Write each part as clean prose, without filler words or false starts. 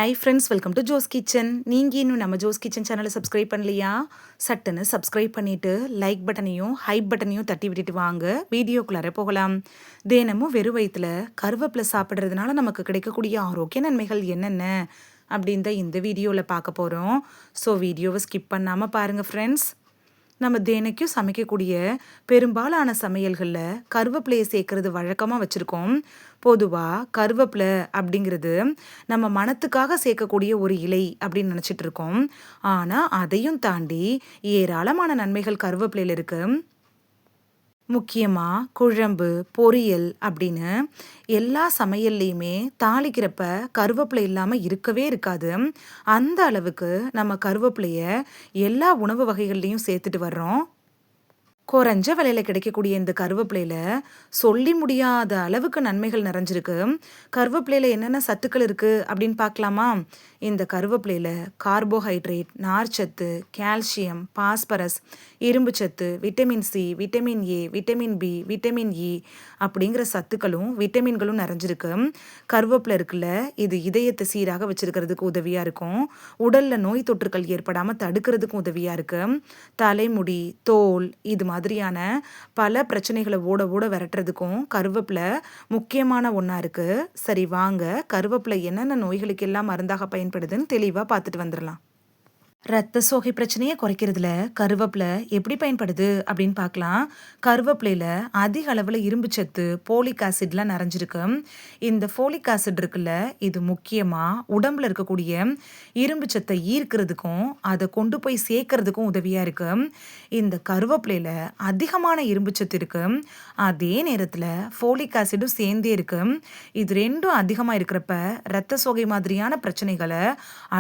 High friends, welcome to Jo's kitchen. நீங்கள் இன்னும் நம்ம ஜோஸ் கிச்சன் சேனலை சப்ஸ்கிரைப் பண்ணலையா? சட்டுன்னு சப்ஸ்கிரைப் பண்ணிவிட்டு லைக் பட்டனையும் ஹைப் பட்டனையும் தட்டி விட்டுட்டு வாங்க வீடியோக்குள்ளார போகலாம். தினமும் வெறும் வயிற்றுல கருவேப்பிலை சாப்பிட்றதுனால நமக்கு கிடைக்கக்கூடிய ஆரோக்கிய நன்மைகள் என்னென்ன அப்படின்னு தான் இந்த வீடியோவில் பார்க்க போகிறோம். ஸோ வீடியோவை ஸ்கிப் பண்ணாமல் பாருங்கள் ஃப்ரெண்ட்ஸ். நம்ம தினைக்கும் சமைக்கக்கூடிய பெரும்பாலான சமையல்களில் கருவேப்பிலையை சேர்க்கறது வழக்கமாக வச்சுருக்கோம். பொதுவாக கருவேப்பிலை அப்படிங்கிறது நம்ம மணத்துக்காக சேர்க்கக்கூடிய ஒரு இலை அப்படின்னு நினச்சிட்டு இருக்கோம். ஆனால் அதையும் தாண்டி ஏராளமான நன்மைகள் கருவேப்பிலையில் இருக்குது. முக்கியமாக குழம்பு, பொரியல் அப்படின்னு எல்லா சமையல்லையுமே தாளிக்கிறப்ப கருவேப்பிலை இல்லாமல் இருக்கவே இருக்காது. அந்த அளவுக்கு நம்ம கருவேப்பிலையை எல்லா உணவு வகைகள்லையும் சேர்த்துட்டு வர்றோம். குறைஞ்ச விலையில கிடைக்கக்கூடிய இந்த கருவேப்பிலையில சொல்லி முடியாத அளவுக்கு நன்மைகள் நிறைஞ்சிருக்கு. கருவேப்பிலையில என்னென்ன சத்துக்கள் இருக்கு அப்படின்னு பார்க்கலாமா? இந்த கருவேப்பிலையில கார்போஹைட்ரேட், நார்ச்சத்து, கால்சியம், பாஸ்பரஸ், இரும்பு சத்து, vitamin C, vitamin A, vitamin B, vitamin E அப்படிங்கிற சத்துக்களும் விட்டமின்களும் நிறைஞ்சிருக்கு. கருவேப்பிலை இருக்குல்ல, இது இதயத்தை சீராக வச்சிருக்கிறதுக்கு உதவியா இருக்கும். உடல்ல நோய் தொற்றுக்கள் ஏற்படாம தடுக்கிறதுக்கும் உதவியா இருக்கு. தலைமுடி, தோல் இது மாதிரியான பல பிரச்சனைகளை ஓட ஓட விரட்டுறதுக்கும் கருவேப்பிலை முக்கியமான ஒன்றா இருக்குது. சரி வாங்க, கருவேப்பிலை என்னென்ன நோய்களுக்கு எல்லாம் மருந்தாக பயன்படுதுன்னு தெளிவாக பார்த்துட்டு வந்துடலாம். ரத்த சோகை பிரச்சனையை குறைக்கிறதுல கருவேப்பிலை எப்படி பயன்படுது அப்படின்னு பார்க்கலாம். கருவேப்பிலையில் அதிக அளவில் இரும்பு சத்து, போலிக் ஆசிட்லாம் நிறைஞ்சிருக்கு. இந்த போலிக் ஆசிட் இருக்குல்ல, இது முக்கியமாக உடம்புல இருக்கக்கூடிய இரும்பு சத்தை ஈர்க்கிறதுக்கும் அதை கொண்டு போய் சேர்க்கறதுக்கும் உதவியாக இருக்கு. இந்த கருவேப்பிலையில் அதிகமான இரும்பு சத்து இருக்கு. அதே நேரத்தில் போலிக் ஆசிடும் சேர்ந்தே இருக்கு. இது ரெண்டும் அதிகமாக இருக்கிறப்ப ரத்த சோகை மாதிரியான பிரச்சனைகளை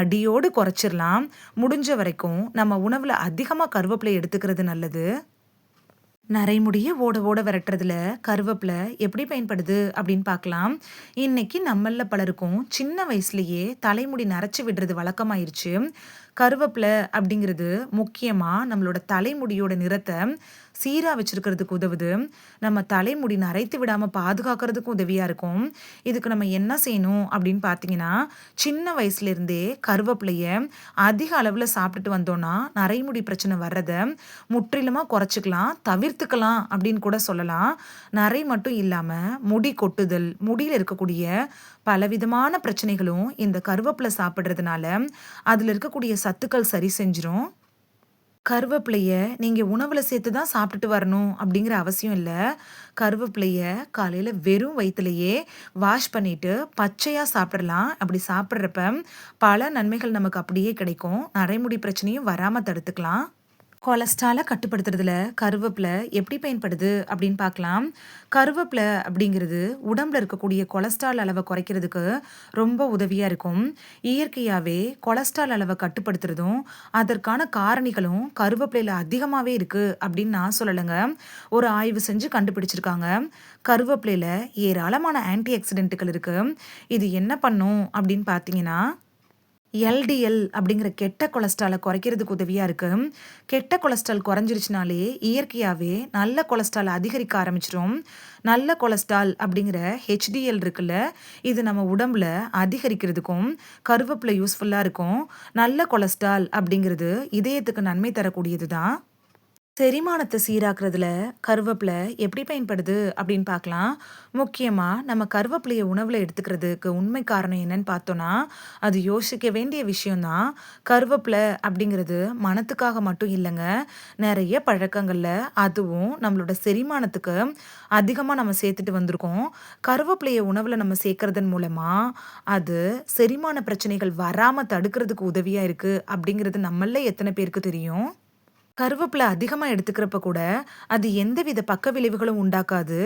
அடியோடு குறைச்சிடலாம். முடிஞ்ச வரைக்கும் நம்ம உணவுல அதிகமாக கருவேப்பிலை எடுத்துக்கிறது நல்லது. நரைமுடியை ஓட ஓட விரட்டுறதுல கருவேப்பிலை எப்படி பயன்படுது அப்படின்னு பார்க்கலாம். இன்னைக்கு நம்மள பலருக்கும் சின்ன வயசுலயே தலைமுடி நரைச்சி விடுறது வழக்கமாயிருச்சு. கருவேப்பிலை அப்படிங்கிறது முக்கியமாக நம்மளோட தலைமுடியோட நிறத்தை சீராக வச்சிருக்கிறதுக்கு உதவுது. நம்ம தலைமுடி நரைத்து விடாமல் பாதுகாக்கிறதுக்கும் உதவியாக இருக்கும். இதுக்கு நம்ம என்ன செய்யணும் அப்படின்னு பார்த்தீங்கன்னா, சின்ன வயசுலேருந்தே கருவேப்பிலையை அதிக அளவில் சாப்பிட்டுட்டு வந்தோன்னா நரைமுடி பிரச்சனை வர்றதை முற்றிலுமாக குறைச்சிக்கலாம், தவிர்த்துக்கலாம் அப்படின்னு கூட சொல்லலாம். நரை மட்டும் இல்லாமல் முடி கொட்டுதல், முடியில் இருக்கக்கூடிய பலவிதமான பிரச்சனைகளும் இந்த கருவேப்பிலை சாப்பிட்றதுனால அதில் இருக்கக்கூடிய சத்துக்கள் சரி செஞ்சிரும். கருவேப்பிலையை நீங்கள் உணவில் சேர்த்து தான் சாப்பிட்டுட்டு வரணும் அப்படிங்கிற அவசியம் இல்லை. கருவேப்பிலையை காலையில் வெறும் வயிற்றுலையே வாஷ் பண்ணிவிட்டு பச்சையாக சாப்பிடலாம். அப்படி சாப்பிட்றப்ப பல நன்மைகள் நமக்கு அப்படியே கிடைக்கும். நரைமுடி பிரச்சனையும் வராமல் தடுத்துக்கலாம். கொலஸ்ட்ராலை கட்டுப்படுத்துறதுல கருவேப்பிலை எப்படி பயன்படுது அப்படின்னு பார்க்கலாம். கருவேப்பிலை அப்படிங்கிறது உடம்புல இருக்கக்கூடிய கொலஸ்ட்ரால் அளவை குறைக்கிறதுக்கு ரொம்ப உதவியாக இருக்கும். இயற்கையாகவே கொலஸ்ட்ரால் அளவை கட்டுப்படுத்துறதும் அதற்கான காரணிகளும் கருவேப்பிலையில் அதிகமாகவே இருக்குது அப்படின்னு நான் சொல்லலைங்க. ஒரு ஆய்வு செஞ்சு கண்டுபிடிச்சிருக்காங்க. கருவேப்பிலையில் ஏராளமான ஆன்டி ஆக்சிடென்ட்டுகள் இருக்குது. இது என்ன பண்ணும் அப்படின்னு பார்த்தீங்கன்னா, எல்டிஎல் அப்படிங்கிற கெட்ட கொலஸ்ட்ராலை குறைக்கிறதுக்கு உதவியாக இருக்குது. கெட்ட கொலஸ்ட்ரால் குறைஞ்சிருச்சுனாலே இயற்கையாகவே நல்ல கொலஸ்ட்ரால் அதிகரிக்க ஆரம்பிச்சிடும். நல்ல கொலஸ்ட்ரால் அப்படிங்கிற ஹெச்டிஎல் இருக்குல்ல, இது நம்ம உடம்புல அதிகரிக்கிறதுக்கும் கருவேப்பிலை யூஸ்ஃபுல்லாக இருக்கும். நல்ல கொலஸ்ட்ரால் அப்படிங்கிறது இதயத்துக்கு நன்மை தரக்கூடியது தான். செரிமானத்தை சீராக்குறதுல கருவேப்பிலை எப்படி பயன்படுது அப்படின்னு பார்க்கலாம். முக்கியமாக நம்ம கருவேப்பிலையை உணவில் எடுத்துக்கிறதுக்கு உண்மை காரணம் என்னன்னு பார்த்தோன்னா, அது யோசிக்க வேண்டிய விஷயம்தான். கருவேப்பிலை அப்படிங்கிறது மனத்துக்காக மட்டும் இல்லைங்க. நிறைய பழக்கங்களில் அதுவும் நம்மளோட செரிமானத்துக்கு அதிகமாக நம்ம சேர்த்துட்டு வந்திருக்கோம். கருவேப்பிலையை உணவில் நம்ம சேர்க்கறதன் மூலமாக அது செரிமான பிரச்சனைகள் வராமல் தடுக்கிறதுக்கு உதவியாக இருக்குது அப்படிங்கிறது நம்மள எத்தனை பேருக்கு தெரியும்? கருவேப்பிலை அதிகமாக எடுத்துக்கிறப்ப கூட அது எந்தவித பக்க விளைவுகளும் உண்டாக்காது.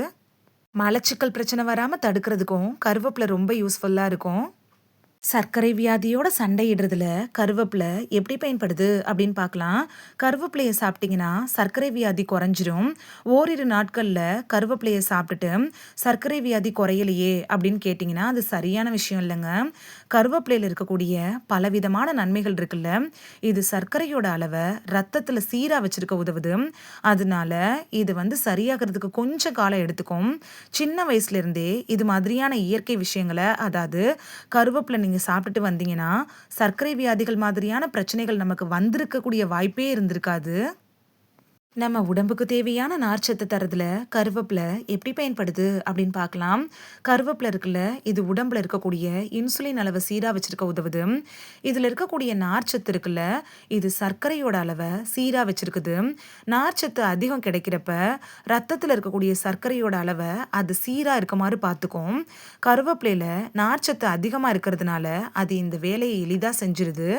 மலச்சிக்கல் பிரச்சனை வராமல் தடுக்கிறதுக்கும் கருவேப்பிலை ரொம்ப யூஸ்ஃபுல்லாக இருக்கும். சர்க்கரை வியாதியோட சண்டையிடுறதுல கருவேப்பிலை எப்படி பயன்படுது அப்படின்னு பார்க்கலாம். கருவேப்பிலையை சாப்பிட்டீங்கன்னா சர்க்கரை வியாதி குறைஞ்சிரும். ஓரிரு நாட்களில் கருவேப்பிலையை சாப்பிட்டுட்டு சர்க்கரை வியாதி குறையலையே அப்படின்னு கேட்டிங்கன்னா அது சரியான விஷயம் இல்லைங்க. கருவேப்பிலையில் இருக்கக்கூடிய பலவிதமான நன்மைகள் இருக்குல்ல, இது சர்க்கரையோட அளவை ரத்தத்தில் சீராக வச்சிருக்க உதவுது. அதனால இது சரியாகிறதுக்கு கொஞ்சம் காலம் எடுத்துக்கும். சின்ன வயசுலேருந்தே இது மாதிரியான இயற்கை விஷயங்களை, அதாவது கருவேப்பிலை நீங்கள் சாப்பிட்டுட்டு வந்தீங்கன்னா சர்க்கரை வியாதிகள் மாதிரியான பிரச்சனைகள் நமக்கு வந்திருக்கக்கூடிய வாய்ப்பே இருந்திருக்காது. நம்ம உடம்புக்கு தேவையான நார்ச்சத்து தரதுல கருவேப்பிலை எப்படி பயன்படுது அப்படின்னு பார்க்கலாம். கருவேப்பிலை இருக்குல்ல, இது உடம்புல இருக்கக்கூடிய இன்சுலின் அளவை சீராக வச்சிருக்க உதவுது. இதில் இருக்கக்கூடிய நார்ச்சத்து இருக்குல்ல, இது சர்க்கரையோட அளவை சீராக வச்சிருக்குது. நார்ச்சத்து அதிகம் கிடைக்கிறப்ப ரத்தத்தில் இருக்கக்கூடிய சர்க்கரையோட அளவை அது சீராக இருக்க மாதிரி பார்த்துக்கும். கருவேப்பிலையில நார்ச்சத்து அதிகமாக இருக்கிறதுனால அது இந்த வேலையை எளிதாக செஞ்சிருது.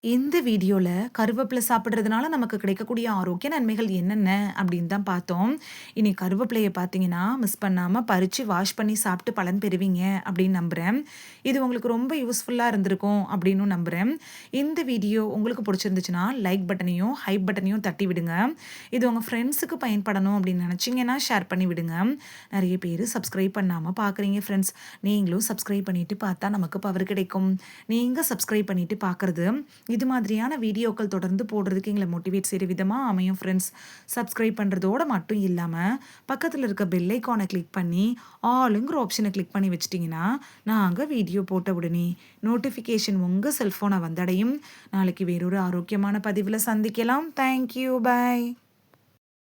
இந்த வீடியோல கருவேப்பிலை சாப்பிடுறதுனால நமக்கு கிடைக்கக்கூடிய ஆரோக்கிய நன்மைகள் என்னென்ன அப்படின்னு தான் பார்த்தோம். இனி கருவேப்பிலையை பார்த்தீங்கன்னா மிஸ் பண்ணாம பறிச்சு வாஷ் பண்ணி சாப்பிட்டு பலன் பெறுவீங்க அப்படின்னு நம்புறேன். இது உங்களுக்கு ரொம்ப யூஸ்ஃபுல்லா இருந்திருக்கும் அப்படின்னு நம்புறேன். இந்த வீடியோ உங்களுக்கு பிடிச்சிருந்துச்சுன்னா லைக் பட்டனையும் ஹைப் பட்டனையும் தட்டி விடுங்க. இது உங்க ஃப்ரெண்ட்ஸுக்கு பயன்படணும் அப்படின்னு நினைச்சீங்கன்னா ஷேர் பண்ணி விடுங்க. நிறைய பேர் சப்ஸ்கிரைப் பண்ணாம பார்க்குறீங்க ஃப்ரெண்ட்ஸ். நீங்களும் சப்ஸ்கிரைப் பண்ணிட்டு பார்த்தா நமக்கு பவர் கிடைக்கும். நீங்க சப்ஸ்கிரைப் பண்ணிட்டு பார்க்கறது இது மாதிரியான வீடியோக்கள் தொடர்ந்து போடுறதுக்கு எங்களை மோட்டிவேட் செய்கிற விதமாக அமையும் ஃப்ரெண்ட்ஸ். சப்ஸ்கிரைப் பண்ணுறதோடு மட்டும் இல்லாமல் பக்கத்தில் இருக்க பெல் ஐக்கானை கிளிக் பண்ணி ஆளுங்கிற ஆப்ஷனை கிளிக் பண்ணி வச்சிட்டிங்கன்னா நாங்கள் வீடியோ போட்ட உடனே நோட்டிஃபிகேஷன் உங்கள் செல்ஃபோனை வந்தடையும். நாளைக்கு வேறொரு ஆரோக்கியமான பதிவில் சந்திக்கலாம். தேங்க்யூ, பாய்.